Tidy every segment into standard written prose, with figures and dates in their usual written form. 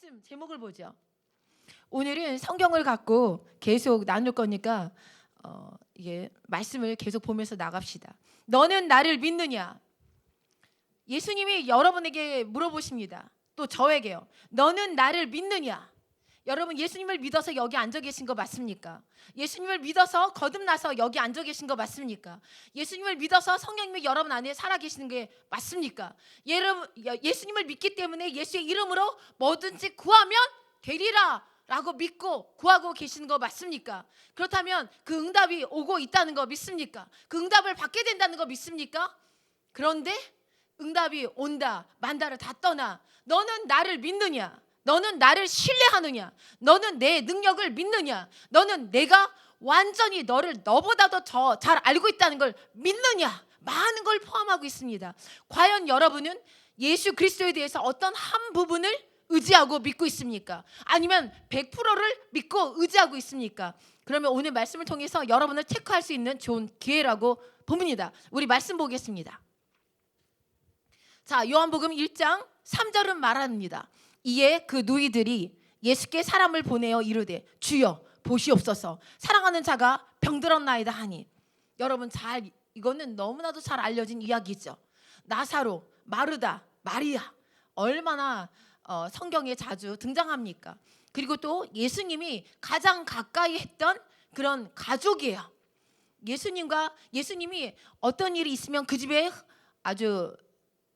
말씀 제목을 보죠. 오늘은 성경을 갖고 계속 나눌 거니까 이게 말씀을 계속 보면서 나갑시다. 너는 나를 믿느냐? 예수님이 여러분에게 물어보십니다. 또 저에게요. 너는 나를 믿느냐? 여러분 예수님을 믿어서 여기 앉아 계신 거 맞습니까? 예수님을 믿어서 거듭나서 여기 앉아 계신 거 맞습니까? 예수님을 믿어서 성령님이 여러분 안에 살아 계시는 게 맞습니까? 예수님을 믿기 때문에 예수의 이름으로 뭐든지 구하면 되리라 라고 믿고 구하고 계시는 거 맞습니까? 그렇다면 그 응답이 오고 있다는 거 믿습니까? 그 응답을 받게 된다는 거 믿습니까? 그런데 응답이 온다 만다를 다 떠나 너는 나를 믿느냐? 너는 나를 신뢰하느냐? 너는 내 능력을 믿느냐? 너는 내가 완전히 너를 너보다도 더 잘 알고 있다는 걸 믿느냐? 많은 걸 포함하고 있습니다. 과연 여러분은 예수 그리스도에 대해서 어떤 한 부분을 의지하고 믿고 있습니까? 아니면 100%를 믿고 의지하고 있습니까? 그러면 오늘 말씀을 통해서 여러분을 체크할 수 있는 좋은 기회라고 봅니다. 우리 말씀 보겠습니다. 자, 요한복음 1장 3절은 말합니다. 이에 그 누이들이 예수께 사람을 보내어 이르되 주여 보시옵소서 사랑하는 자가 병들었나이다 하니. 여러분 이거는 너무나도 잘 알려진 이야기죠. 나사로, 마르다, 마리아 얼마나 성경에 자주 등장합니까? 그리고 또 예수님이 가장 가까이 했던 그런 가족이에요. 예수님이 어떤 일이 있으면 그 집에 아주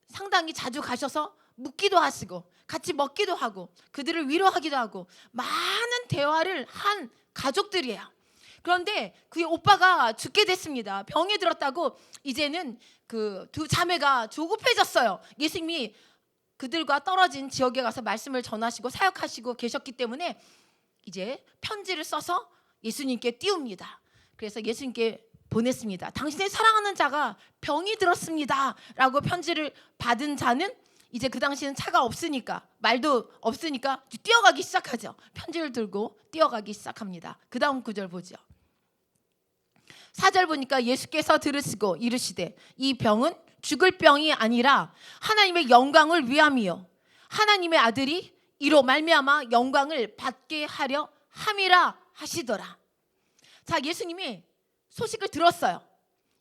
상당히 자주 가셔서 묵기도 하시고 같이 먹기도 하고 그들을 위로하기도 하고 많은 대화를 한 가족들이에요. 그런데 그의 오빠가 죽게 됐습니다. 병이 들었다고 이제는 그 두 자매가 조급해졌어요. 예수님이 그들과 떨어진 지역에 가서 말씀을 전하시고 사역하시고 계셨기 때문에 이제 편지를 써서 예수님께 띄웁니다. 그래서 예수님께 보냈습니다. 당신의 사랑하는 자가 병이 들었습니다 라고 편지를 받은 자는 이제 그 당시에는 차가 없으니까 말도 없으니까 뛰어가기 시작하죠. 편지를 들고 뛰어가기 시작합니다. 그 다음 구절 보죠. 4절 보니까 예수께서 들으시고 이르시되 이 병은 죽을 병이 아니라 하나님의 영광을 위함이요 하나님의 아들이 이로 말미암아 영광을 받게 하려 함이라 하시더라. 자, 예수님이 소식을 들었어요.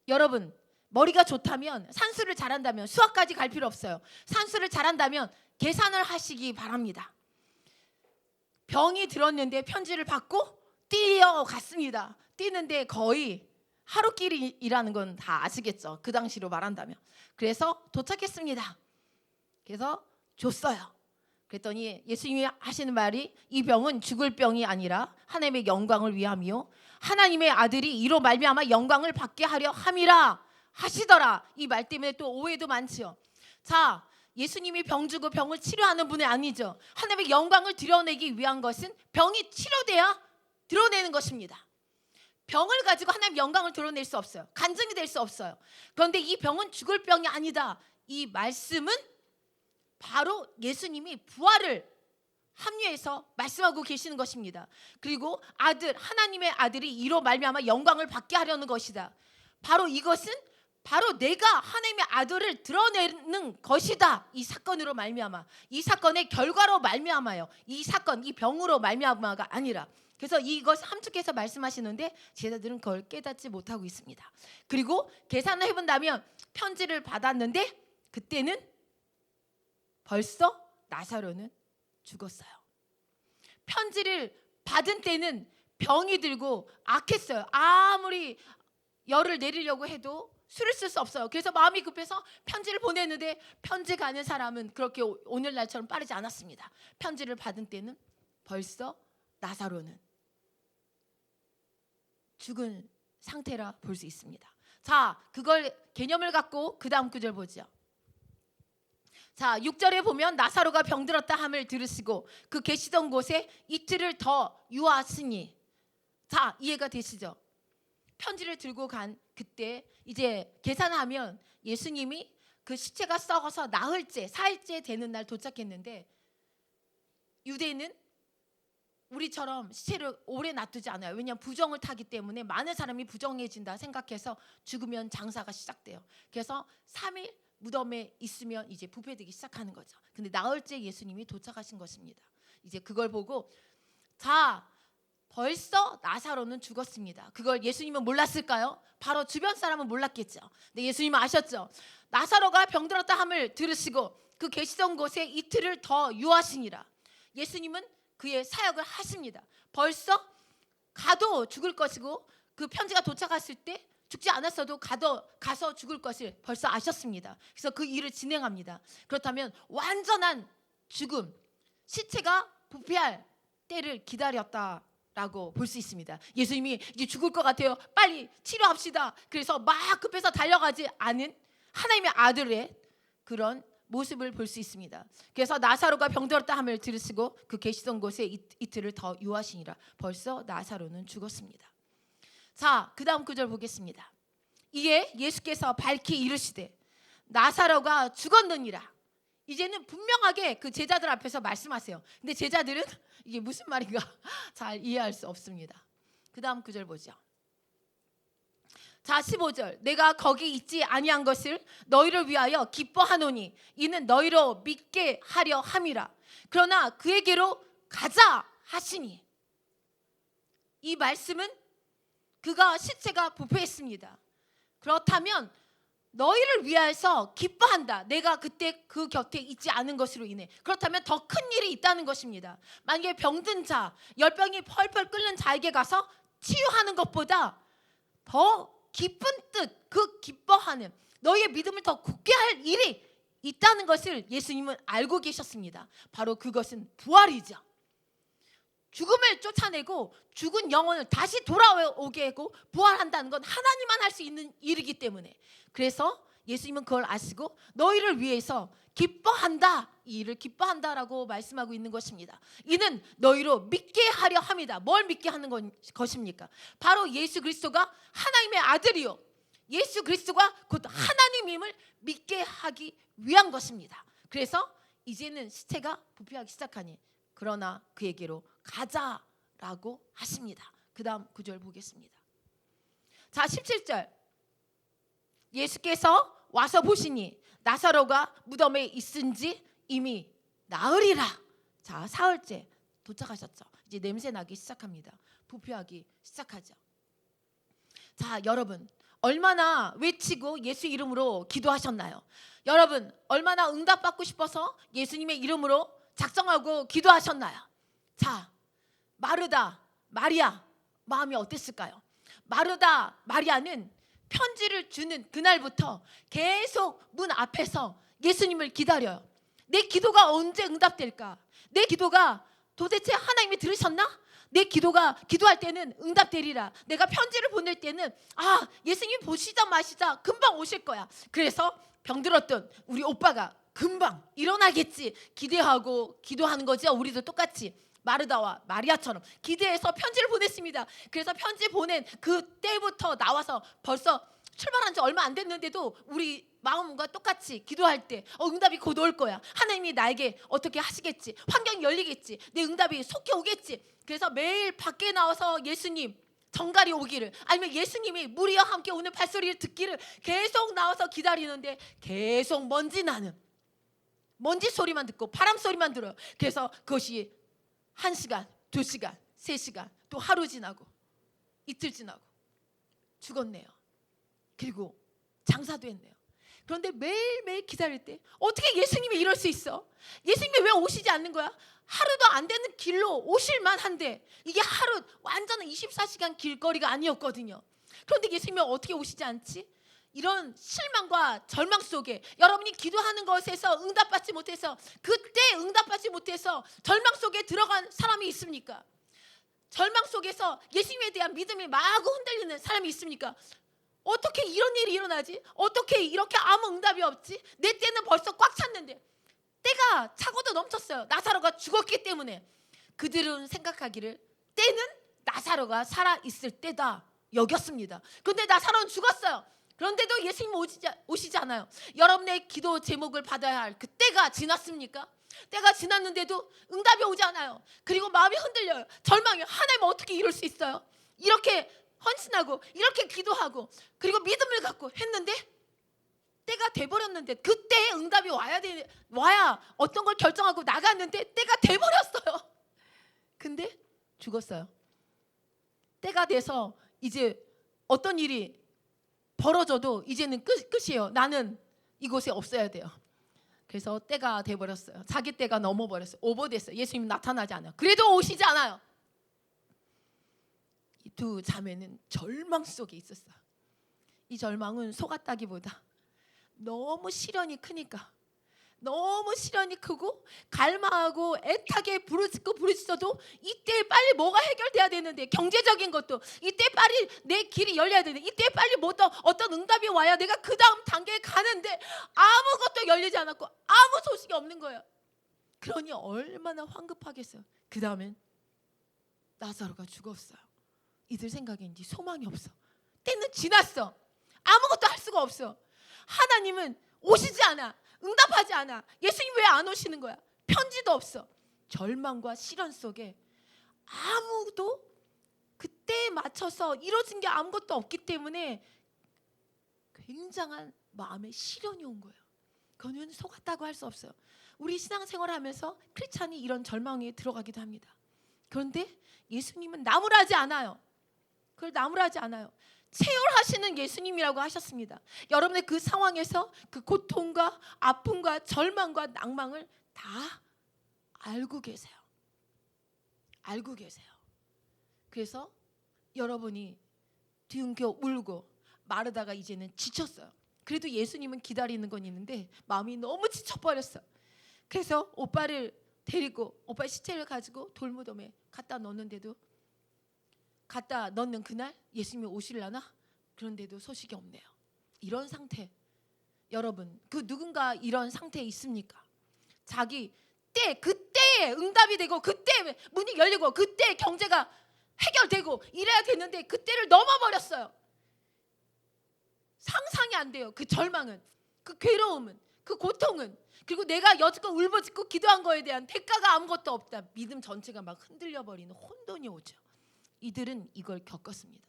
여러분 머리가 좋다면 산수를 잘한다면 수학까지 갈 필요 없어요. 산수를 잘한다면 계산을 하시기 바랍니다. 병이 들었는데 편지를 받고 뛰어갔습니다. 뛰는데 거의 하루길이라는 건 다 아시겠죠. 그 당시로 말한다면. 그래서 도착했습니다. 그래서 줬어요. 그랬더니 예수님이 하시는 말이 이 병은 죽을 병이 아니라 하나님의 영광을 위함이요 하나님의 아들이 이로 말미암아 영광을 받게 하려 함이라 하시더라. 이 말 때문에 또 오해도 많지요. 자, 예수님이 병 주고 병을 치료하는 분이 아니죠. 하나님의 영광을 드러내기 위한 것은 병이 치료돼야 드러내는 것입니다. 병을 가지고 하나님의 영광을 드러낼 수 없어요. 간증이 될 수 없어요. 그런데 이 병은 죽을 병이 아니다. 이 말씀은 바로 예수님이 부활을 합류해서 말씀하고 계시는 것입니다. 그리고 하나님의 아들이 이로 말미암아 영광을 받게 하려는 것이다. 바로 이것은 바로 내가 하나님의 아들을 드러내는 것이다. 이 사건으로 말미암아 이 사건의 결과로 말미암아요. 이 사건 이 병으로 말미암아가 아니라. 그래서 이것 함축해서 말씀하시는데 제자들은 그걸 깨닫지 못하고 있습니다. 그리고 계산을 해본다면 편지를 받았는데 그때는 벌써 나사로는 죽었어요. 편지를 받은 때는 병이 들고 악했어요. 아무리 열을 내리려고 해도 술을 쓸 수 없어요. 그래서 마음이 급해서 편지를 보냈는데 편지 가는 사람은 그렇게 오늘날처럼 빠르지 않았습니다. 편지를 받은 때는 벌써 나사로는 죽은 상태라 볼 수 있습니다. 자, 그걸 개념을 갖고 그 다음 구절 보죠. 자, 6절에 보면 나사로가 병들었다 함을 들으시고 그 계시던 곳에 이틀을 더 유하시니. 자, 이해가 되시죠? 편지를 들고 간 그때 이제 계산하면 예수님이 그 시체가 썩어서 나흘째, 사흘째 되는 날 도착했는데 유대는 우리처럼 시체를 오래 놔두지 않아요. 왜냐하면 부정을 타기 때문에 많은 사람이 부정해진다 생각해서 죽으면 장사가 시작돼요. 그래서 3일 무덤에 있으면 이제 부패되기 시작하는 거죠. 근데 나흘째 예수님이 도착하신 것입니다. 이제 그걸 보고 자, 벌써 나사로는 죽었습니다. 그걸 예수님은 몰랐을까요? 바로 주변 사람은 몰랐겠죠. 근데 예수님은 아셨죠. 나사로가 병들었다 함을 들으시고 그 계시던 곳에 이틀을 더 유하시니라. 예수님은 그의 사역을 하십니다. 벌써 가도 죽을 것이고 그 편지가 도착했을 때 죽지 않았어도 가서 죽을 것을 벌써 아셨습니다. 그래서 그 일을 진행합니다. 그렇다면 완전한 죽음, 시체가 부패할 때를 기다렸다라고 볼 수 있습니다. 예수님이 이제 죽을 것 같아요. 빨리 치료합시다. 그래서 막 급해서 달려가지 않은 하나님의 아들의 그런 모습을 볼 수 있습니다. 그래서 나사로가 병들었다 함을 들으시고 그 계시던 곳에 이틀을 더 유하시니라. 벌써 나사로는 죽었습니다. 자, 그 다음 구절 보겠습니다. 이에 예수께서 밝히 이르시되 나사로가 죽었느니라. 이제는 분명하게 그 제자들 앞에서 말씀하세요. 근데 제자들은 이게 무슨 말인가 잘 이해할 수 없습니다. 그 다음 구절 보죠. 자, 15절. 내가 거기 있지 아니한 것을 너희를 위하여 기뻐하노니 이는 너희로 믿게 하려 함이라. 그러나 그에게로 가자 하시니. 이 말씀은 그가 시체가 부패했습니다. 그렇다면 너희를 위하여서 기뻐한다. 내가 그때 그 곁에 있지 않은 것으로 인해. 그렇다면 더 큰 일이 있다는 것입니다. 만약에 병든 자, 열병이 펄펄 끓는 자에게 가서 치유하는 것보다 더 기쁜 뜻, 그 기뻐하는 너희의 믿음을 더 굳게 할 일이 있다는 것을 예수님은 알고 계셨습니다. 바로 그것은 부활이죠. 죽음을 쫓아내고 죽은 영혼을 다시 돌아오게 하고 부활한다는 건 하나님만 할 수 있는 일이기 때문에, 그래서 예수님은 그걸 아시고 너희를 위해서 기뻐한다, 이 일을 기뻐한다라고 말씀하고 있는 것입니다. 이는 너희로 믿게 하려 함이다. 뭘 믿게 하는 것입니까? 바로 예수 그리스도가 하나님의 아들이요, 예수 그리스도가 곧 하나님임을 믿게 하기 위한 것입니다. 그래서 이제는 시체가 부패하기 시작하니 그러나 그에게로 가자라고 하십니다. 그 다음 구절 보겠습니다. 자, 17절. 예수께서 와서 보시니 나사로가 무덤에 있은지 이미 나으리라. 자, 사흘째 도착하셨죠. 이제 냄새 나기 시작합니다. 부패하기 시작하죠. 자, 여러분 얼마나 외치고 예수 이름으로 기도하셨나요? 여러분 얼마나 응답받고 싶어서 예수님의 이름으로 작정하고 기도하셨나요? 자, 마르다, 마리아 마음이 어땠을까요? 마르다, 마리아는 편지를 주는 그날부터 계속 문 앞에서 예수님을 기다려요. 내 기도가 언제 응답될까? 내 기도가 도대체 하나님이 들으셨나? 내 기도가 기도할 때는 응답되리라. 내가 편지를 보낼 때는 예수님이 보시자 마시자 금방 오실 거야. 그래서 병들었던 우리 오빠가 금방 일어나겠지 기대하고 기도하는 거죠. 우리도 똑같이 마르다와 마리아처럼 기대해서 편지를 보냈습니다. 그래서 편지 보낸 그때부터 나와서 벌써 출발한 지 얼마 안 됐는데도 우리 마음과 똑같이 기도할 때 응답이 곧 올 거야. 하나님이 나에게 어떻게 하시겠지. 환경이 열리겠지. 내 응답이 속히 오겠지. 그래서 매일 밖에 나와서 예수님 정갈이 오기를, 아니면 예수님이 무리와 함께 오는 발소리를 듣기를 계속 나와서 기다리는데 계속 먼지 나는, 먼지 소리만 듣고 바람 소리만 들어요. 그래서 그것이 1시간, 2시간, 3시간, 또 하루 지나고 이틀 지나고 죽었네요. 그리고 장사도 했네요. 그런데 매일매일 기다릴 때 어떻게 예수님이 이럴 수 있어? 예수님이 왜 오시지 않는 거야? 하루도 안 되는 길로 오실만 한데, 이게 하루 완전한 24시간 길거리가 아니었거든요. 그런데 예수님이 어떻게 오시지 않지? 이런 실망과 절망 속에 여러분이 기도하는 것에서 응답받지 못해서, 그때 응답받지 못해서 절망 속에 들어간 사람이 있습니까? 절망 속에서 예수님에 대한 믿음이 마구 흔들리는 사람이 있습니까? 어떻게 이런 일이 일어나지? 어떻게 이렇게 아무 응답이 없지? 내 때는 벌써 꽉 찼는데. 때가 차고도 넘쳤어요. 나사로가 죽었기 때문에. 그들은 생각하기를 때는 나사로가 살아있을 때다 여겼습니다. 그런데 나사로는 죽었어요. 그런데도 예수님 오시지 않아요. 여러분의 기도 제목을 받아야 할 그 때가 지났습니까? 때가 지났는데도 응답이 오지 않아요. 그리고 마음이 흔들려요. 절망해요. 하나님 어떻게 이럴 수 있어요? 이렇게 헌신하고 이렇게 기도하고 그리고 믿음을 갖고 했는데 때가 돼버렸는데, 그때 응답이 와야 어떤 걸 결정하고 나갔는데 때가 돼버렸어요. 근데 죽었어요. 때가 돼서 이제 어떤 일이 벌어져도 이제는 끝이에요. 나는 이곳에 없어야 돼요. 그래서 때가 돼버렸어요. 자기 때가 넘어버렸어요. 오버됐어요. 예수님 나타나지 않아요. 그래도 오시지 않아요. 이 두 자매는 절망 속에 있었어요. 이 절망은 속았다기보다 너무 시련이 크니까, 너무 시련이 크고 갈망하고 애타게 부르짖어도 이때 빨리 뭐가 해결돼야 되는데, 경제적인 것도 이때 빨리 내 길이 열려야 되는데, 이때 빨리 어떤 응답이 와야 내가 그 다음 단계에 가는데 아무것도 열리지 않았고 아무 소식이 없는 거예요. 그러니 얼마나 황급하겠어요. 그 다음엔 나사로가 죽었어요. 이들 생각엔 소망이 없어. 때는 지났어. 아무것도 할 수가 없어. 하나님은 오시지 않아. 응답하지 않아. 예수님 왜 안 오시는 거야? 편지도 없어. 절망과 시련 속에 아무도 그때에 맞춰서 이루어진 게 아무것도 없기 때문에 굉장한 마음의 시련이 온 거예요. 그거는 속았다고 할 수 없어요. 우리 신앙생활을 하면서 크리스찬이 이런 절망에 들어가기도 합니다. 그런데 예수님은 나무라지 않아요. 그걸 나무라지 않아요. 체혈하시는 예수님이라고 하셨습니다. 여러분의 그 상황에서 그 고통과 아픔과 절망과 낭망을 다 알고 계세요. 알고 계세요. 그래서 여러분이 뒤엉켜 울고 마르다가 이제는 지쳤어요. 그래도 예수님은 기다리는 건 있는데 마음이 너무 지쳐버렸어. 그래서 오빠를 데리고 오빠의 시체를 가지고 돌무덤에 갖다 넣는데도, 갖다 넣는 그날 예수님이 오실라나? 그런데도 소식이 없네요. 이런 상태, 여러분 그 누군가 이런 상태에 있습니까? 자기 그때에 응답이 되고 그때 문이 열리고 그때 경제가 해결되고 이래야 되는데 그때를 넘어버렸어요. 상상이 안 돼요. 그 절망은, 그 괴로움은, 그 고통은, 그리고 내가 여지껏 울부짖고 기도한 거에 대한 대가가 아무것도 없다. 믿음 전체가 막 흔들려버리는 혼돈이 오죠. 이들은 이걸 겪었습니다.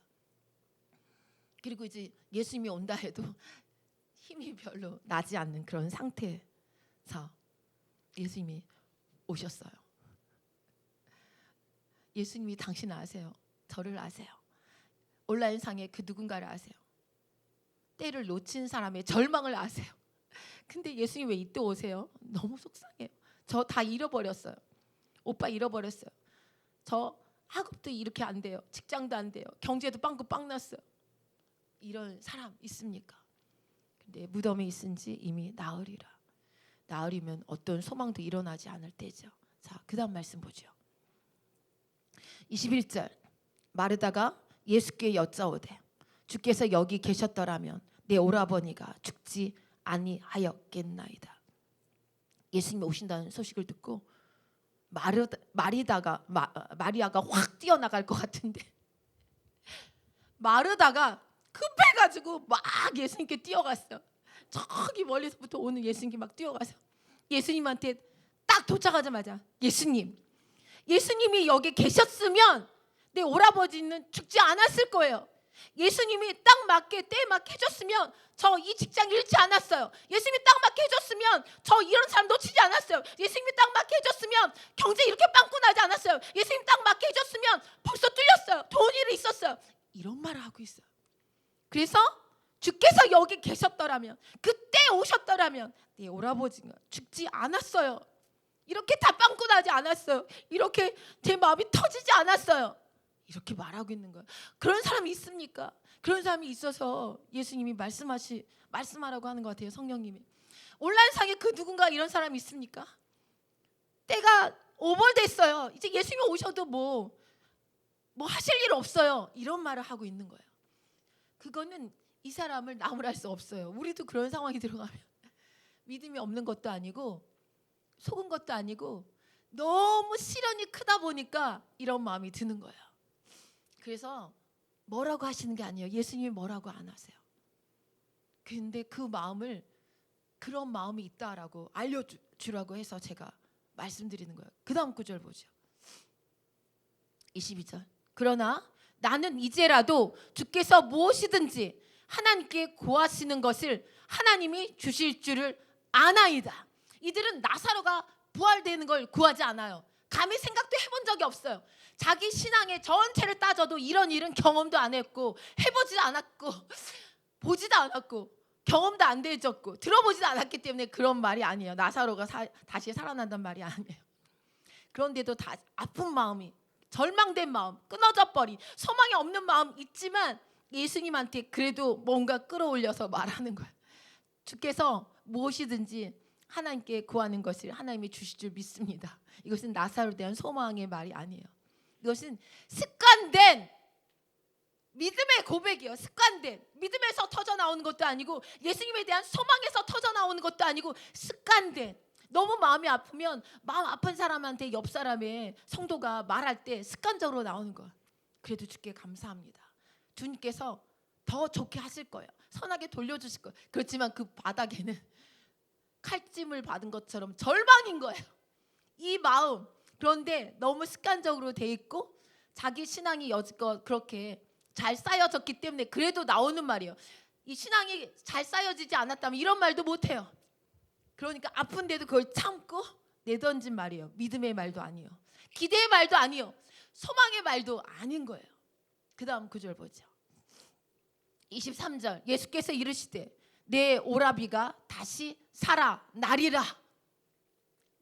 그리고 이제 예수님이 온다 해도 힘이 별로 나지 않는 그런 상태에서 예수님이 오셨어요. 예수님이 당신 아세요. 저를 아세요. 온라인상의 그 누군가를 아세요. 때를 놓친 사람의 절망을 아세요. 근데 예수님 왜 이때 오세요? 너무 속상해요. 저 다 잃어버렸어요. 오빠 잃어버렸어요. 저 학업도 이렇게 안 돼요. 직장도 안 돼요. 경제도 빵꾸 났어요. 이런 사람 있습니까? 근데 무덤에 있은지 이미 나으리라. 나으리면 어떤 소망도 일어나지 않을 때죠. 자, 그 다음 말씀 보죠. 21절. 마르다가 예수께 여짜오되 주께서 여기 계셨더라면 내 오라버니가 죽지 아니하였겠나이다. 예수님이 오신다는 소식을 듣고 마리아가 확 뛰어나갈 것 같은데 마르다가 급해가지고 막 예수님께 뛰어갔어요. 저기 멀리서부터 오는 예수님께 막 뛰어가서 예수님한테 딱 도착하자마자 예수님이 여기 계셨으면 내 오라버지는 죽지 않았을 거예요. 예수님이 딱 맞게 때에 맞게 해줬으면 저 이 직장 잃지 않았어요. 예수님이 딱 맞게 해줬으면 저 이런 사람 놓치지 않았어요. 예수님이 딱 맞게 해줬으면 경제 이렇게 빵꾸 나지 않았어요. 예수님 딱 맞게 해줬으면 벌써 뚫렸어요. 좋은 일이 있었어요. 이런 말을 하고 있어요. 그래서 주께서 여기 계셨더라면, 그때 오셨더라면 내 오라버지가 죽지 않았어요. 이렇게 다 빵꾸 나지 않았어요. 이렇게 제 마음이 터지지 않았어요. 이렇게 말하고 있는 거예요. 그런 사람이 있습니까? 그런 사람이 있어서 예수님이 말씀하라고 하는 것 같아요. 성령님이. 온라인상에 그 누군가 이런 사람이 있습니까? 때가 오버됐어요. 이제 예수님이 오셔도 뭐 하실 일 없어요. 이런 말을 하고 있는 거예요. 그거는 이 사람을 나무랄 수 없어요. 우리도 그런 상황이 들어가면 믿음이 없는 것도 아니고 속은 것도 아니고 너무 시련이 크다 보니까 이런 마음이 드는 거예요. 그래서 뭐라고 하시는 게 아니에요. 예수님이 뭐라고 안 하세요. 근데 그 마음을, 그런 마음이 있다라고 알려주라고 해서 제가 말씀드리는 거예요. 그 다음 구절 보죠. 22절. 그러나 나는 이제라도 주께서 무엇이든지 하나님께 구하시는 것을 하나님이 주실 줄을 아나이다. 이들은 나사로가 부활되는 걸 구하지 않아요. 감히 생각도 해본 적이 없어요. 자기 신앙의 전체를 따져도 이런 일은 경험도 안 했고 해보지도 않았고 보지도 않았고 경험도 안 되졌고 들어보지도 않았기 때문에 그런 말이 아니에요. 나사로가 다시 살아난단 말이 아니에요. 그런데도 다 아픈 마음이, 절망된 마음, 끊어져 버린 소망이 없는 마음 있지만 예수님한테 그래도 뭔가 끌어올려서 말하는 거예요. 주께서 무엇이든지 하나님께 구하는 것을 하나님이 주실 줄 믿습니다. 이것은 나사로에 대한 소망의 말이 아니에요. 이것은 습관된 믿음의 고백이에요. 습관된 믿음에서 터져 나오는 것도 아니고 예수님에 대한 소망에서 터져 나오는 것도 아니고 습관된, 너무 마음이 아프면 마음 아픈 사람한테 옆 사람의 성도가 말할 때 습관적으로 나오는 거예요. 그래도 주께 감사합니다. 주님께서 더 좋게 하실 거예요. 선하게 돌려주실 거예요. 그렇지만 그 바닥에는 칼찜을 받은 것처럼 절망인 거예요. 이 마음. 그런데 너무 습관적으로 돼 있고 자기 신앙이 여지껏 그렇게 잘 쌓여졌기 때문에 그래도 나오는 말이에요. 이 신앙이 잘 쌓여지지 않았다면 이런 말도 못해요. 그러니까 아픈데도 그걸 참고 내던진 말이에요. 믿음의 말도 아니에요. 기대의 말도 아니에요. 소망의 말도 아닌 거예요. 그 다음 구절 보죠. 23절 예수께서 이르시되 내 오라비가 다시 살아나리라.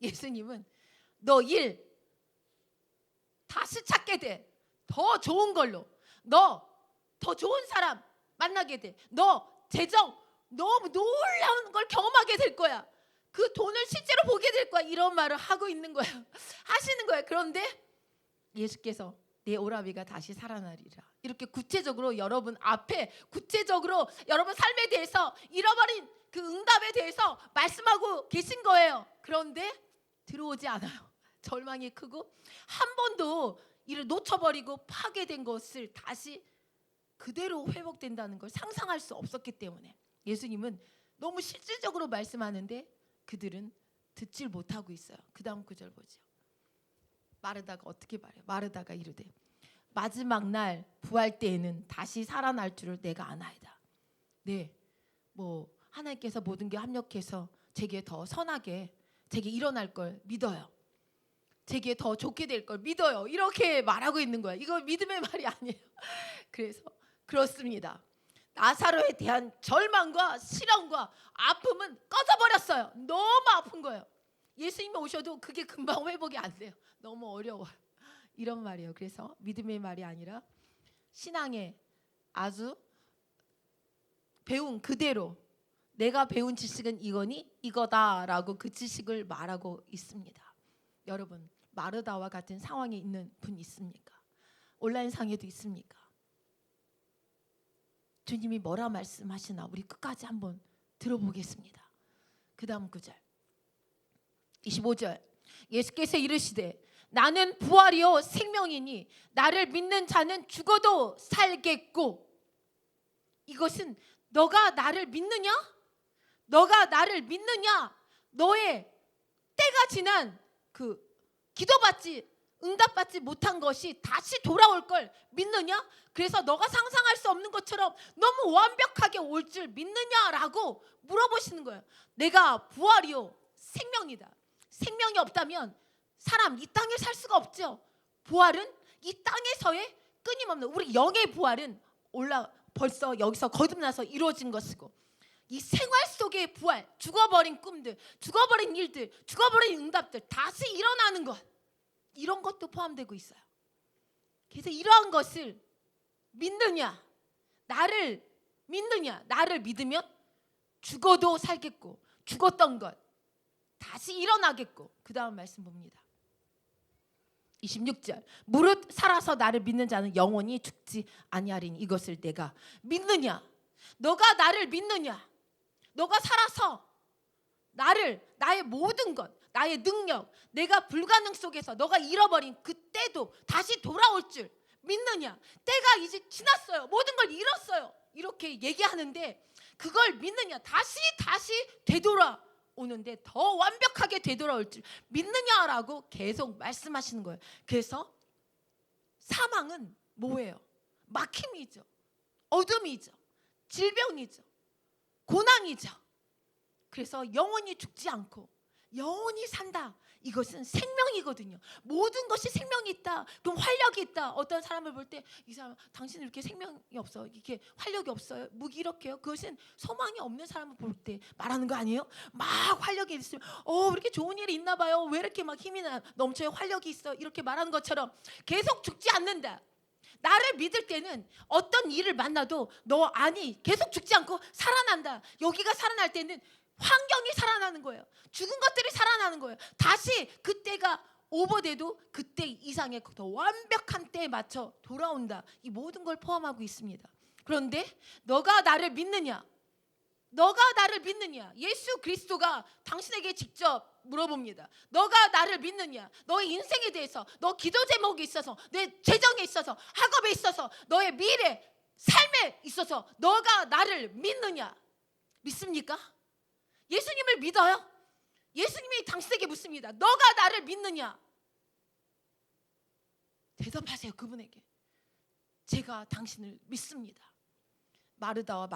예수님은 너 일 다시 찾게 돼. 더 좋은 걸로. 너 더 좋은 사람 만나게 돼. 너 재정 너무 놀라운 걸 경험하게 될 거야. 그 돈을 실제로 보게 될 거야. 이런 말을 하고 있는 거예요. 하시는 거예요. 그런데 예수께서 내 오라비가 다시 살아나리라. 이렇게 구체적으로 여러분 앞에 구체적으로 여러분 삶에 대해서 잃어버린 그 응답에 대해서 말씀하고 계신 거예요. 그런데 들어오지 않아요. 절망이 크고 한 번도 이를 놓쳐버리고 파괴된 것을 다시 그대로 회복된다는 걸 상상할 수 없었기 때문에 예수님은 너무 실질적으로 말씀하는데 그들은 듣질 못하고 있어요. 그 다음 구절 보죠. 마르다가 어떻게 말해요? 마르다가 이르되 마지막 날 부활 때에는 다시 살아날 줄을 내가 아나이다. 네, 뭐 하나님께서 모든 게 합력해서 제게 더 선하게 제게 일어날 걸 믿어요. 제게 더 좋게 될 걸 믿어요. 이렇게 말하고 있는 거예요. 이거 믿음의 말이 아니에요. 그래서 그렇습니다. 나사로에 대한 절망과 실험과 아픔은 꺼져버렸어요. 너무 아픈 거예요. 예수님이 오셔도 그게 금방 회복이 안 돼요. 너무 어려워요. 이런 말이에요. 그래서 믿음의 말이 아니라 신앙의 아주 배운 그대로 내가 배운 지식은 이거니 이거다라고 그 지식을 말하고 있습니다. 여러분 마르다와 같은 상황에 있는 분 있습니까? 온라인 상에도 있습니까? 주님이 뭐라 말씀하시나 우리 끝까지 한번 들어보겠습니다. 그 다음 구절 25절 예수께서 이르시되 나는 부활이요 생명이니 나를 믿는 자는 죽어도 살겠고. 이것은 너가 나를 믿느냐? 너가 나를 믿느냐? 너의 때가 지난 그 기도받지 응답받지 못한 것이 다시 돌아올 걸 믿느냐? 그래서 너가 상상할 수 없는 것처럼 너무 완벽하게 올 줄 믿느냐라고 물어보시는 거예요. 내가 부활이요 생명이다. 생명이 없다면 사람 이 땅에 살 수가 없죠. 부활은 이 땅에서의 끊임없는 우리 영의 부활은 벌써 여기서 거듭나서 이루어진 것이고 이 생활 속의 부활, 죽어버린 꿈들, 죽어버린 일들, 죽어버린 응답들 다시 일어나는 것, 이런 것도 포함되고 있어요. 그래서 이러한 것을 믿느냐, 나를 믿느냐, 나를 믿으면 죽어도 살겠고 죽었던 것 다시 일어나겠고. 그 다음 말씀 봅니다. 26절 무릇 살아서 나를 믿는 자는 영원히 죽지 아니하리니 이것을 내가 믿느냐? 너가 나를 믿느냐? 너가 살아서 나의 모든 것, 나의 능력, 내가 불가능 속에서 너가 잃어버린 그때도 다시 돌아올 줄 믿느냐? 때가 이제 지났어요. 모든 걸 잃었어요. 이렇게 얘기하는데 그걸 믿느냐? 다시 되돌아오는데 더 완벽하게 되돌아올 줄 믿느냐라고 계속 말씀하시는 거예요. 그래서 사망은 뭐예요? 막힘이죠. 어둠이죠. 질병이죠. 고난이죠. 그래서 영원히 죽지 않고 영원히 산다. 이것은 생명이거든요. 모든 것이 생명이 있다. 그럼 활력이 있다. 어떤 사람을 볼 때 이 사람 당신은 이렇게 생명이 없어. 이렇게 활력이 없어요. 무기력해요. 그것은 소망이 없는 사람을 볼 때 말하는 거 아니에요? 막 활력이 있으면 왜 이렇게 좋은 일이 있나 봐요. 왜 이렇게 막 힘이 넘쳐요. 활력이 있어. 이렇게 말하는 것처럼 계속 죽지 않는다. 나를 믿을 때는 어떤 일을 만나도 계속 죽지 않고 살아난다. 여기가 살아날 때는 환경이 살아나는 거예요. 죽은 것들이 살아나는 거예요. 다시 그때가 오버돼도 그때 이상의 더 완벽한 때에 맞춰 돌아온다. 이 모든 걸 포함하고 있습니다. 그런데 너가 나를 믿느냐? 너가 나를 믿느냐? 예수 그리스도가 당신에게 직접 물어봅니다. 너가 나를 믿느냐? 너의 인생에 대해서, 너 기도 제목에 있어서, 내 재정에 있어서, 학업에 있어서, 너의 미래, 삶에 있어서 너가 나를 믿느냐? 믿습니까? 예수님을 믿어요? 예수님이 당신에게 묻습니다. 너가 나를 믿느냐? 대답하세요. 그분에게. 제가 당신을 믿습니다. 마르다와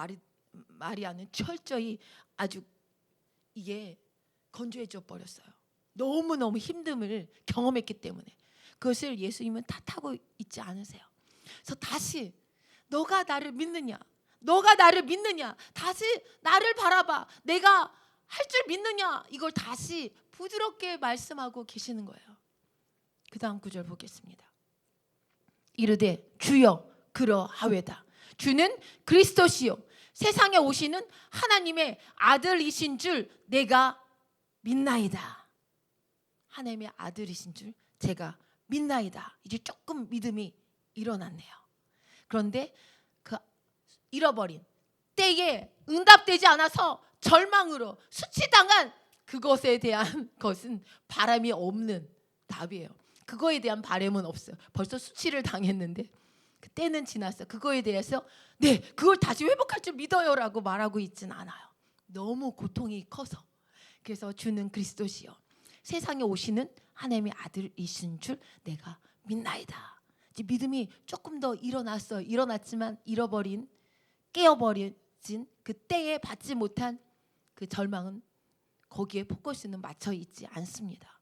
마리아는 철저히 아주 이게 건조해져 버렸어요. 너무너무 힘듦을 경험했기 때문에. 그것을 예수님은 탓하고 있지 않으세요. 그래서 다시 너가 나를 믿느냐? 너가 나를 믿느냐? 다시 나를 바라봐. 내가 할 줄 믿느냐? 이걸 다시 부드럽게 말씀하고 계시는 거예요. 그 다음 구절 보겠습니다. 이르되 주여 그러하외다. 주는 그리스도시요 세상에 오시는 하나님의 아들이신 줄 내가 믿나이다. 하나님의 아들이신 줄 제가 믿나이다. 이제 조금 믿음이 일어났네요. 그런데 그 잃어버린 때에 응답되지 않아서 절망으로 수치당한 그것에 대한 것은 바람이 없는 답이에요. 그거에 대한 바람은 없어요. 벌써 수치를 당했는데 그 때는 지났어. 그거에 대해서 네, 그걸 다시 회복할 줄 믿어요라고 말하고 있진 않아요. 너무 고통이 커서. 그래서 주는 그리스도시요 세상에 오시는 하나님의 아들이신 줄 내가 믿나이다. 이제 믿음이 조금 더 일어났지만 깨어버린 그때에 받지 못한 그 절망은 거기에 포커스는 맞춰 있지 않습니다.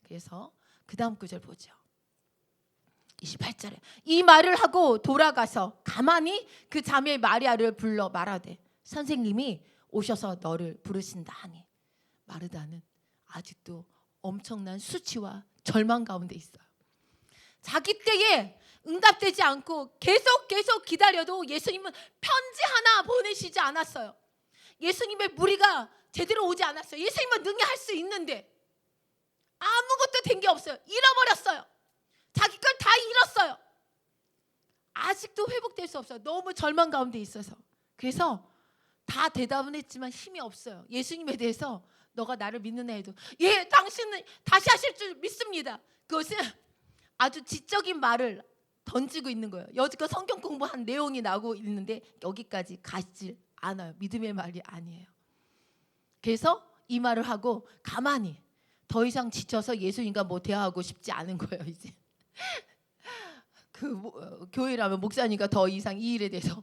그래서 그 다음 구절 보죠. 28절에 이 말을 하고 돌아가서 가만히 그 자매 마리아를 불러 말하되 선생님이 오셔서 너를 부르신다 하니 마르다는 아직도 엄청난 수치와 절망 가운데 있어요. 자기 때에 응답되지 않고 계속 기다려도 예수님은 편지 하나 보내시지 않았어요. 예수님의 무리가 제대로 오지 않았어요. 예수님은 능히 할 수 있는데 아무것도 된 게 없어요. 잃어버렸어요. 자기 걸 다 잃었어요. 아직도 회복될 수 없어요. 너무 절망 가운데 있어서. 그래서 다 대답은 했지만 힘이 없어요. 예수님에 대해서 너가 나를 믿느냐 해도 예, 당신은 다시 하실 줄 믿습니다. 그것은 아주 지적인 말을 던지고 있는 거예요. 여지껏 성경 공부한 내용이 나오고 있는데 여기까지 가지 않아요. 믿음의 말이 아니에요. 그래서 이 말을 하고 가만히 더 이상 지쳐서 예수님과 뭐 대화하고 싶지 않은 거예요. 이제 교회라면 목사님과 더 이상 이 일에 대해서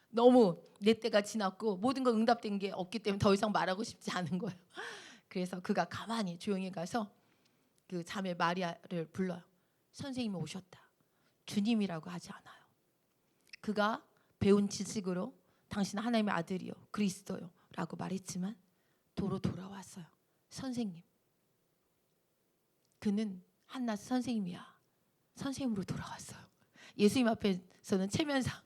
너무 내 때가 지났고 모든 건 응답된 게 없기 때문에 더 이상 말하고 싶지 않은 거예요. 그래서 그가 가만히 조용히 가서 그 자매 마리아를 불러요. 선생님이 오셨다. 주님이라고 하지 않아요. 그가 배운 지식으로 당신 하나님의 아들이요 그리스도요 라고 말했지만 도로 돌아왔어요. 선생님. 그는 한낱 선생님이야. 선생님으로 돌아왔어요. 예수님 앞에서는 체면상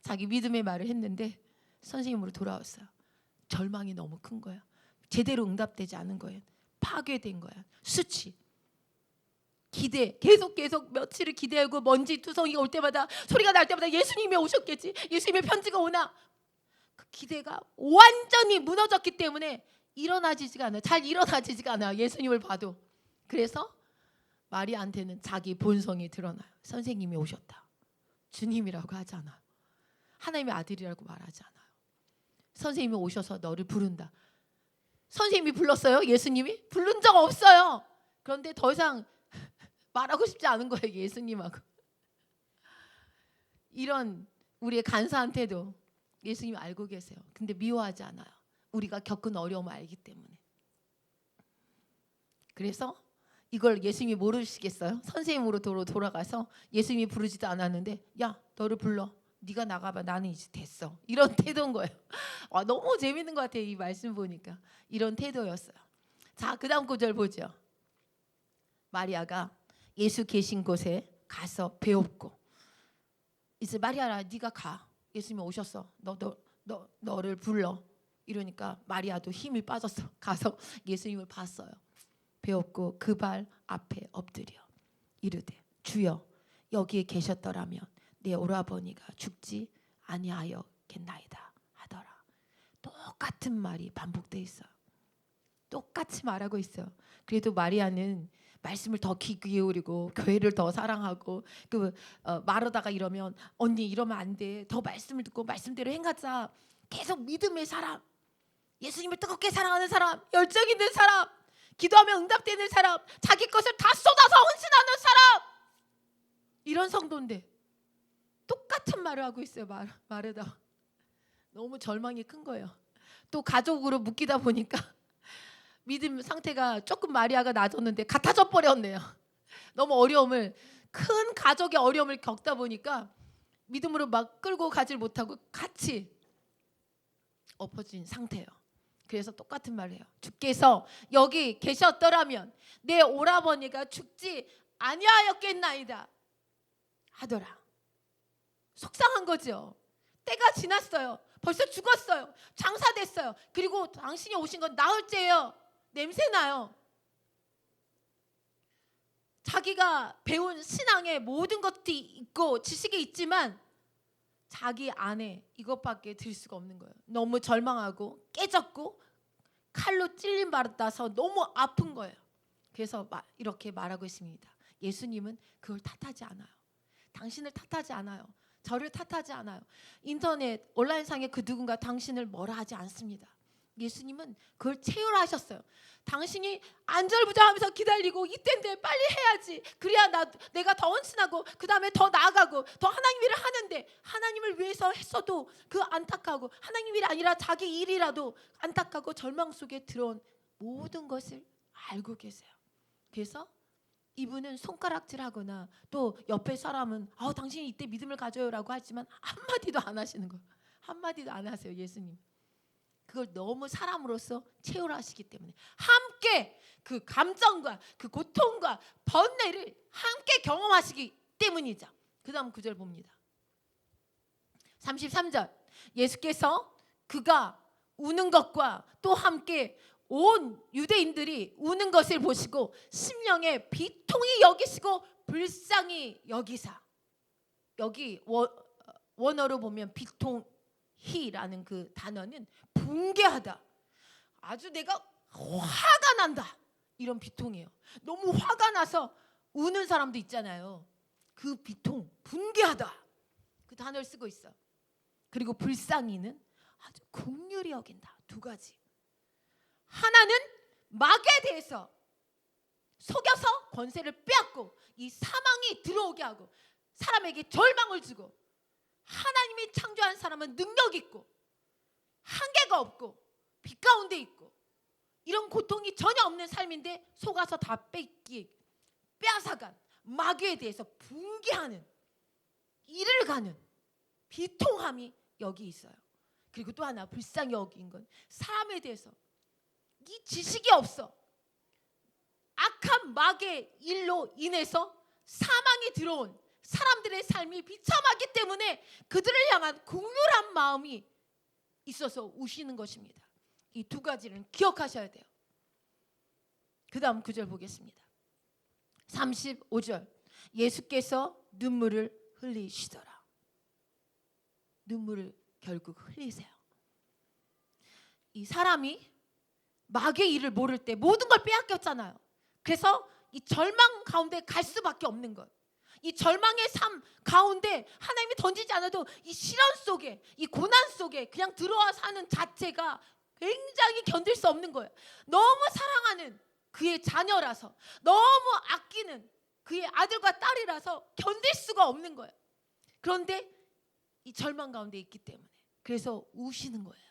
자기 믿음의 말을 했는데 선생님으로 돌아왔어요. 절망이 너무 큰 거야. 제대로 응답되지 않은 거예요. 파괴된 거야. 수치. 기대. 계속 며칠을 기대하고 먼지 투성이가 올 때마다 소리가 날 때마다 예수님이 오셨겠지. 예수님의 편지가 오나. 그 기대가 완전히 무너졌기 때문에 일어나지지가 않아요. 잘 일어나지지가 않아요. 예수님을 봐도. 그래서 마리아한테는 자기 본성이 드러나요. 선생님이 오셨다. 주님이라고 하지 않아요. 하나님의 아들이라고 말하지 않아요. 선생님이 오셔서 너를 부른다. 선생님이 불렀어요? 예수님이? 부른 적 없어요. 그런데 더 이상 말하고 싶지 않은 거예요. 예수님하고. 이런 우리의 간사한 태도, 예수님 알고 계세요. 근데 미워하지 않아요. 우리가 겪은 어려움을 알기 때문에. 그래서 이걸 예수님이 모르시겠어요? 선생님으로 돌아가서 예수님이 부르지도 않았는데 야 너를 불러. 네가 나가봐. 나는 이제 됐어. 이런 태도인 거예요. 와, 너무 재밌는 것 같아요. 이 말씀 보니까. 이런 태도였어요. 자, 그 다음 구절 보죠. 마리아가 예수 계신 곳에 가서 배웠고 이제 마리아라 네가 가. 예수님이 오셨어. 너를 불러. 이러니까 마리아도 힘이 빠졌어. 가서 예수님을 봤어요. 배웠고 그 발 앞에 엎드려 이르되 주여 여기에 계셨더라면 내 오라버니가 죽지 아니하였겠나이다 하더라. 똑같은 말이 반복돼 있어요. 똑같이 말하고 있어요. 그래도 마리아는 말씀을 더 귀 기울이고 교회를 더 사랑하고 말하다가 이러면 언니 이러면 안 돼. 더 말씀을 듣고 말씀대로 행하자. 계속 믿음의 사람, 예수님을 뜨겁게 사랑하는 사람, 열정 있는 사람, 기도하면 응답되는 사람, 자기 것을 다 쏟아서 헌신하는 사람, 이런 성도인데 똑같은 말을 하고 있어요. 말에다 너무 절망이 큰 거예요. 또 가족으로 묶이다 보니까 믿음 상태가 조금 마리아가 나아졌는데 같아져 버렸네요. 너무 큰 가족의 어려움을 겪다 보니까 믿음으로 막 끌고 가질 못하고 같이 엎어진 상태예요. 그래서 똑같은 말을 해요. 주께서 여기 계셨더라면 내 오라버니가 죽지 아니하였겠나이다 하더라. 속상한 거죠. 때가 지났어요. 벌써 죽었어요. 장사됐어요. 그리고 당신이 오신 건 나흘째예요. 냄새나요. 자기가 배운 신앙에 모든 것이 있고 지식이 있지만 자기 안에 이것밖에 드릴 수가 없는 거예요. 너무 절망하고 깨졌고 칼로 찔림 받아서 너무 아픈 거예요. 그래서 이렇게 말하고 있습니다. 예수님은 그걸 탓하지 않아요. 당신을 탓하지 않아요. 저를 탓하지 않아요. 인터넷 온라인상에 그 누군가 당신을 뭐라 하지 않습니다. 예수님은 그걸 체휼하셨어요. 당신이 안절부절하면서 기다리고 이때인데 빨리 해야지. 그래야 내가 더 헌신하고 그 다음에 더 나아가고 더 하나님 일을 하는데 하나님을 위해서 했어도 그 안타까고 하나님 일이 아니라 자기 일이라도 안타까고 절망 속에 들어온 모든 것을 알고 계세요. 그래서 이분은 손가락질하거나 또 옆에 사람은 당신이 이때 믿음을 가져요라고 하지만 한마디도 안 하시는 거예요. 한마디도 안 하세요. 예수님. 그걸 너무 사람으로서 체휼하시기 때문에 함께 그 감정과 그 고통과 번뇌를 함께 경험하시기 때문이죠. 그 다음 구절 봅니다. 33절 예수께서 그가 우는 것과 또 함께 온 유대인들이 우는 것을 보시고 심령에 비통히 여기시고 불쌍히 여기사. 여기 원어로 보면 비통히라는 그 단어는 붕괴하다. 아주 내가 화가 난다. 이런 비통이에요. 너무 화가 나서 우는 사람도 있잖아요. 그 비통, 붕괴하다. 그 단어를 쓰고 있어. 그리고 불쌍히는 아주 긍휼히 여긴다. 두 가지. 하나는 마귀에 대해서 속여서 권세를 빼앗고 이 사망이 들어오게 하고 사람에게 절망을 주고 하나님이 창조한 사람은 능력 있고 한계가 없고 빛 가운데 있고 이런 고통이 전혀 없는 삶인데 속아서 다 빼앗아간 마귀에 대해서 붕괴하는 이를 가는 비통함이 여기 있어요. 그리고 또 하나 불쌍히 여긴 건 사람에 대해서 이 지식이 없어. 악한 마귀의 일로 인해서 사망이 들어온 사람들의 삶이 비참하기 때문에 그들을 향한 긍휼한 마음이 있어서 우시는 것입니다. 이 두 가지를 기억하셔야 돼요. 그 다음 구절 보겠습니다. 35절 예수께서 눈물을 흘리시더라. 눈물을 결국 흘리세요. 이 사람이 마귀의 일을 모를 때 모든 걸 빼앗겼잖아요. 그래서 이 절망 가운데 갈 수밖에 없는 것. 이 절망의 삶 가운데 하나님이 던지지 않아도 이 시련 속에 이 고난 속에 그냥 들어와 사는 자체가 굉장히 견딜 수 없는 거예요. 너무 사랑하는 그의 자녀라서 너무 아끼는 그의 아들과 딸이라서 견딜 수가 없는 거예요. 그런데 이 절망 가운데 있기 때문에 그래서 우시는 거예요.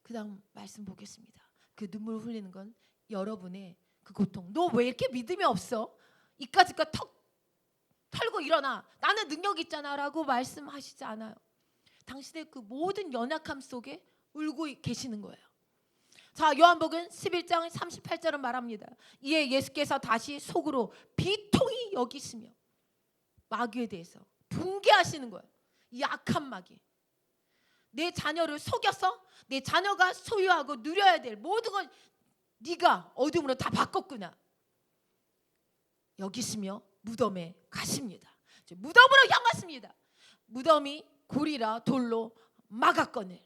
그 다음 말씀 보겠습니다. 그 눈물 흘리는 건 여러분의 그 고통. 너 왜 이렇게 믿음이 없어? 이까짓거 털고 일어나. 나는 능력 있잖아 라고 말씀하시지 않아요. 당신의 그 모든 연약함 속에 울고 계시는 거예요. 자, 요한복음 11장 38절은 말합니다. 이에 예수께서 다시 속으로 비통히 여기시며 마귀에 대해서 분개하시는 거예요. 이 악한 마귀. 내 자녀를 속여서 내 자녀가 소유하고 누려야 될 모든 걸 네가 어둠으로 다 바꿨구나. 여기시며 무덤에 가십니다. 무덤으로 향하십니다. 무덤이 고리라 돌로 막았거늘.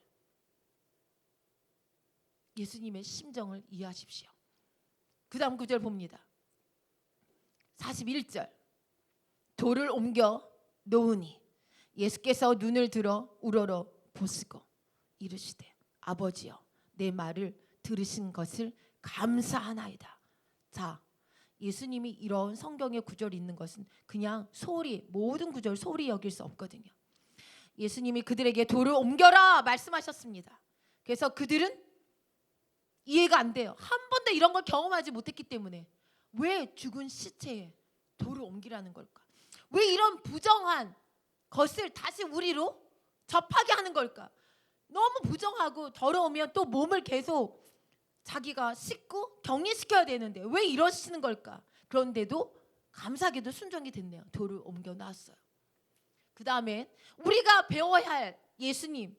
예수님의 심정을 이해하십시오. 그 다음 구절 봅니다. 41절. 돌을 옮겨 놓으니 예수께서 눈을 들어 우러러 보시고 이르시되 아버지여 내 말을 들으신 것을 감사하나이다. 자, 예수님이 이런 성경의 구절이 있는 것은 그냥 소홀히 모든 구절 소홀히 여길 수 없거든요. 예수님이 그들에게 돌을 옮겨라 말씀하셨습니다. 그래서 그들은 이해가 안 돼요. 한 번도 이런 걸 경험하지 못했기 때문에 왜 죽은 시체에 돌을 옮기라는 걸까? 왜 이런 부정한 것을 다시 우리로 접하게 하는 걸까? 너무 부정하고 더러우면 또 몸을 계속 자기가 씻고 격리시켜야 되는데 왜 이러시는 걸까? 그런데도 감사하게도 순종이 됐네요. 돌을 옮겨 놨어요. 그 다음에 우리가 배워야 할 예수님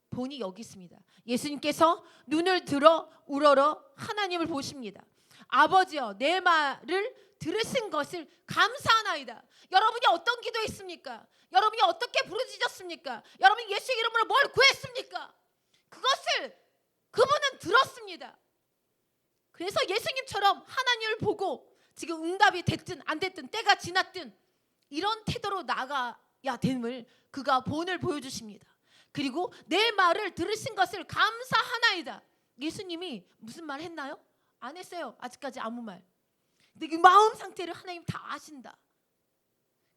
본이 여기 있습니다. 예수님께서 눈을 들어 우러러 하나님을 보십니다. 아버지여 내 말을 들으신 것을 감사하나이다. 여러분이 어떤 기도했습니까? 여러분이 어떻게 부르짖었습니까? 여러분이 예수 이름으로 뭘 구했습니까? 그것을 그분은 들었습니다. 그래서 예수님처럼 하나님을 보고 지금 응답이 됐든 안 됐든 때가 지났든 이런 태도로 나가야 됨을 그가 본을 보여주십니다. 그리고 내 말을 들으신 것을 감사하나이다. 예수님이 무슨 말 했나요? 안 했어요. 아직까지 아무 말. 근데 그 마음 상태를 하나님 다 아신다.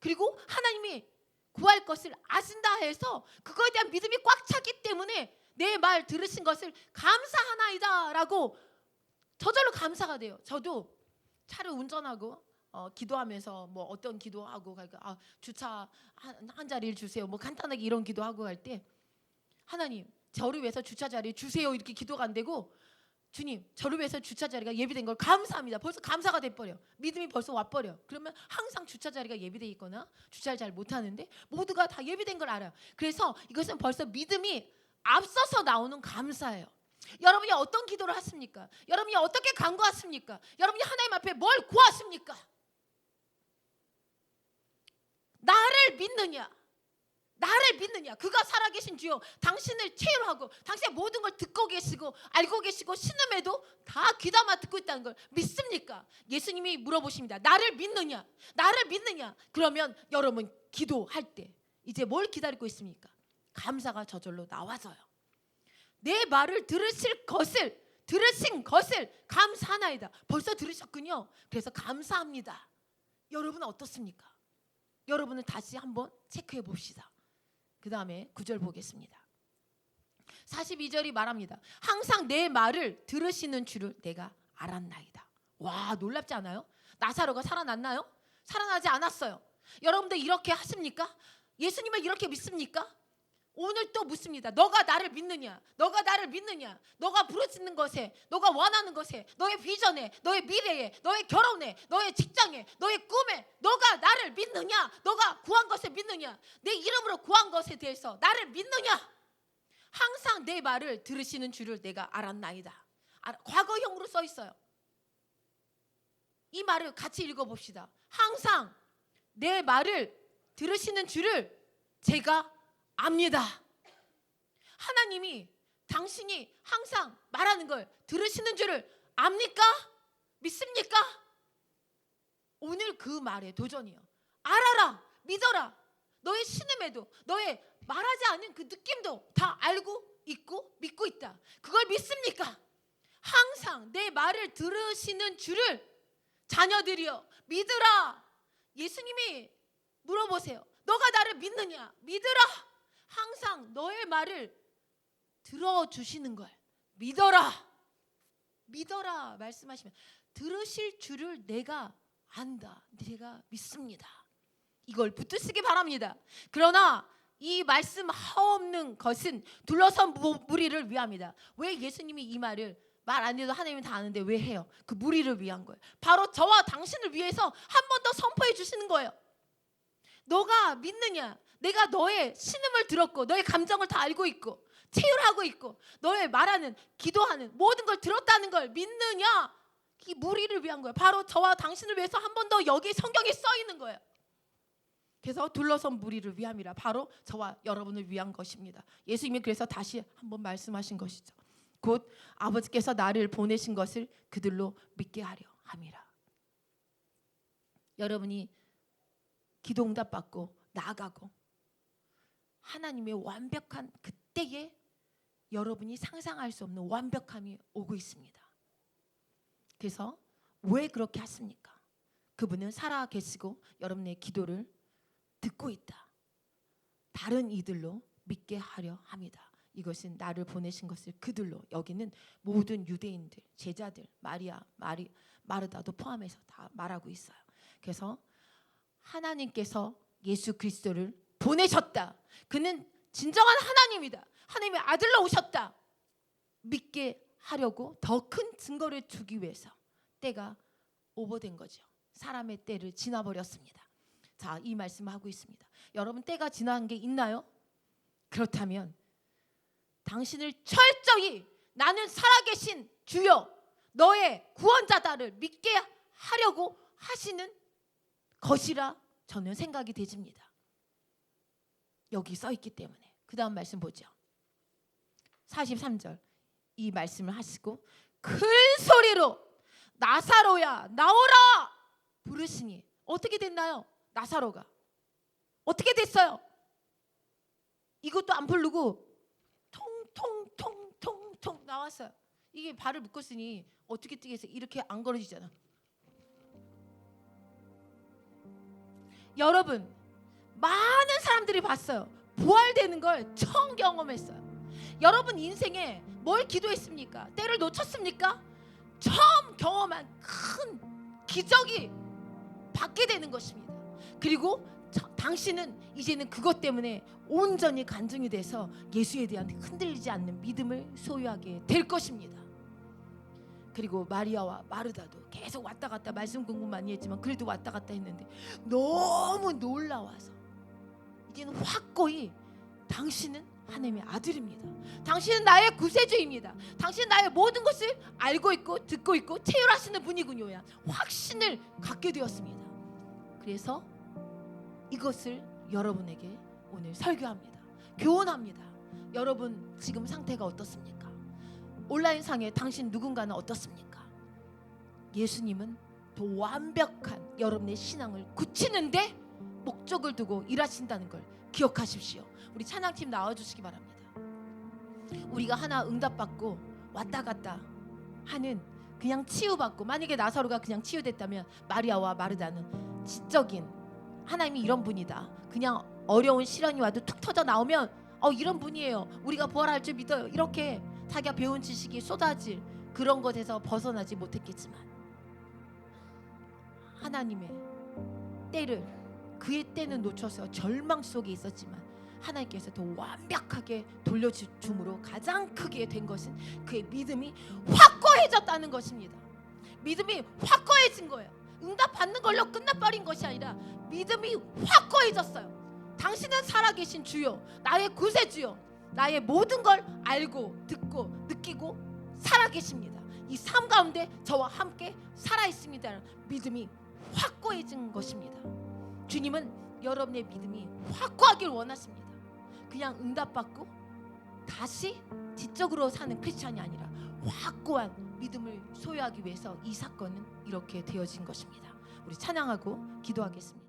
그리고 하나님이 구할 것을 아신다 해서 그거에 대한 믿음이 꽉 찼기 때문에 내 말 들으신 것을 감사하나이다 라고 저절로 감사가 돼요. 저도 차를 운전하고 기도하면서 뭐 어떤 기도하고 갈까? 주차 한 자리를 주세요. 뭐 간단하게 이런 기도하고 갈 때 하나님 저를 위해서 주차 자리 주세요 이렇게 기도가 안 되고 주님 저를 위해서 주차 자리가 예비된 걸 감사합니다. 벌써 감사가 돼버려. 믿음이 벌써 와버려. 그러면 항상 주차 자리가 예비돼 있거나 주차를 잘 못하는데 모두가 다 예비된 걸 알아요. 그래서 이것은 벌써 믿음이 앞서서 나오는 감사예요. 여러분이 어떤 기도를 하십니까? 여러분이 어떻게 간구하십니까? 여러분이 하나님 앞에 뭘 구하십니까? 나를 믿느냐? 나를 믿느냐? 그가 살아계신 주여 당신을 체험하고 당신의 모든 걸 듣고 계시고 알고 계시고 신음에도 다 귀담아 듣고 있다는 걸 믿습니까? 예수님이 물어보십니다. 나를 믿느냐? 나를 믿느냐? 그러면 여러분 기도할 때 이제 뭘 기다리고 있습니까? 감사가 저절로 나와서요. 내 말을 들으신 것을 감사하나이다. 벌써 들으셨군요. 그래서 감사합니다. 여러분은 어떻습니까? 여러분은 다시 한번 체크해 봅시다. 그 다음에 9절 보겠습니다. 42절이 말합니다. 항상 내 말을 들으시는 줄을 내가 알았나이다. 와, 놀랍지 않아요? 나사로가 살아났나요? 살아나지 않았어요. 여러분들 이렇게 하십니까? 예수님을 이렇게 믿습니까? 오늘 또 묻습니다. 너가 나를 믿느냐? 너가 나를 믿느냐? 너가 부르짖는 것에, 너가 원하는 것에, 너의 비전에, 너의 미래에, 너의 결혼에, 너의 직장에, 너의 꿈에 너가 나를 믿느냐? 너가 구한 것을 믿느냐? 내 이름으로 구한 것에 대해서 나를 믿느냐? 항상 내 말을 들으시는 줄을 내가 알았나이다. 과거형으로 써 있어요. 이 말을 같이 읽어봅시다. 항상 내 말을 들으시는 줄을 제가 압니다. 하나님이 당신이 항상 말하는 걸 들으시는 줄을 압니까? 믿습니까? 오늘 그 말에 도전이요. 알아라, 믿어라. 너의 신음에도 너의 말하지 않은 그 느낌도 다 알고 있고 믿고 있다. 그걸 믿습니까? 항상 내 말을 들으시는 줄을 자녀들이여 믿으라. 예수님이 물어보세요. 너가 나를 믿느냐? 믿으라. 항상 너의 말을 들어주시는 걸 믿어라. 믿어라 말씀하시면 들으실 줄을 내가 안다. 내가 믿습니다. 이걸 붙드시기 바랍니다. 그러나 이 말씀 하옵는 것은 둘러선 무리를 위함이다. 왜 예수님이 이 말을 말 안 해도 하나님은 다 아는데 왜 해요? 그 무리를 위한 거예요. 바로 저와 당신을 위해서 한 번 더 선포해 주시는 거예요. 너가 믿느냐? 내가 너의 신음을 들었고 너의 감정을 다 알고 있고 체휼하고 있고 너의 말하는 기도하는 모든 걸 들었다는 걸 믿느냐? 이 무리를 위한 거예요. 바로 저와 당신을 위해서 한 번 더 여기 성경에 써 있는 거예요. 그래서 둘러선 무리를 위함이라 바로 저와 여러분을 위한 것입니다. 예수님이 그래서 다시 한번 말씀하신 것이죠. 곧 아버지께서 나를 보내신 것을 그들로 믿게 하려 함이라. 여러분이 기도 응답 받고 나아가고 하나님의 완벽한 그때에 여러분이 상상할 수 없는 완벽함이 오고 있습니다. 그래서 왜 그렇게 하십니까? 그분은 살아 계시고 여러분의 기도를 듣고 있다. 다른 이들로 믿게 하려 합니다. 이것은 나를 보내신 것을 그들로, 여기는 모든 유대인들, 제자들, 마르다도 포함해서 다 말하고 있어요. 그래서 하나님께서 예수 그리스도를 보내셨다. 그는 진정한 하나님이다. 하나님의 아들로 오셨다. 믿게 하려고 더 큰 증거를 주기 위해서 때가 오버된 거죠. 사람의 때를 지나버렸습니다. 자, 이 말씀을 하고 있습니다. 여러분 때가 지난 게 있나요? 그렇다면 당신을 철저히 나는 살아계신 주여 너의 구원자다를 믿게 하려고 하시는 것이라 저는 생각이 되집니다. 여기 써 있기 때문에. 그 다음 말씀 보죠. 43절 이 말씀을 하시고 큰 소리로 나사로야 나오라 부르시니 어떻게 됐나요? 나사로가 어떻게 됐어요? 이것도 안 부르고 통통통통통 나왔어요. 이게 발을 묶었으니 어떻게 뛰겠어요? 이렇게 안 걸어지잖아. 여러분 많은 사람들이 봤어요. 부활되는 걸 처음 경험했어요. 여러분 인생에 뭘 기도했습니까? 때를 놓쳤습니까? 처음 경험한 큰 기적이 받게 되는 것입니다. 그리고 당신은 이제는 그것 때문에 온전히 간증이 돼서 예수에 대한 흔들리지 않는 믿음을 소유하게 될 것입니다. 그리고 마리아와 마르다도 계속 왔다 갔다 말씀 공부 많이 했지만 그래도 왔다 갔다 했는데 너무 놀라워서 이제는 확고히 당신은 하나님의 아들입니다. 당신은 나의 구세주입니다. 당신은 나의 모든 것을 알고 있고 듣고 있고 체휼하시는 분이군요. 확신을 갖게 되었습니다. 그래서 이것을 여러분에게 오늘 설교합니다. 교훈합니다. 여러분 지금 상태가 어떻습니까? 온라인상에 당신 누군가는 어떻습니까? 예수님은 더 완벽한 여러분의 신앙을 굳히는데 목적을 두고 일하신다는 걸 기억하십시오. 우리 찬양팀 나와주시기 바랍니다. 우리가 하나 응답받고 왔다 갔다 하는 그냥 치유받고 만약에 나사로가 그냥 치유됐다면 마리아와 마르다는 지적인 하나님이 이런 분이다. 그냥 어려운 시련이 와도 툭 터져 나오면 이런 분이에요. 우리가 부활할 줄 믿어요. 이렇게 자기가 배운 지식이 쏟아질 그런 것에서 벗어나지 못했겠지만 하나님의 때를 그의 때는 놓쳐서 절망 속에 있었지만 하나님께서 더 완벽하게 돌려줌으로 가장 크게 된 것은 그의 믿음이 확고해졌다는 것입니다. 믿음이 확고해진 거예요. 응답 받는 걸로 끝나버린 것이 아니라 믿음이 확고해졌어요. 당신은 살아계신 주요 나의 구세주요 나의 모든 걸 알고 듣고 느끼고 살아계십니다. 이 삶 가운데 저와 함께 살아있습니다. 믿음이 확고해진 것입니다. 주님은 여러분의 믿음이 확고하길 원하십니다. 그냥 응답받고 다시 지적으로 사는 크리스찬이 아니라 확고한 믿음을 소유하기 위해서 이 사건은 이렇게 되어진 것입니다. 우리 찬양하고 기도하겠습니다.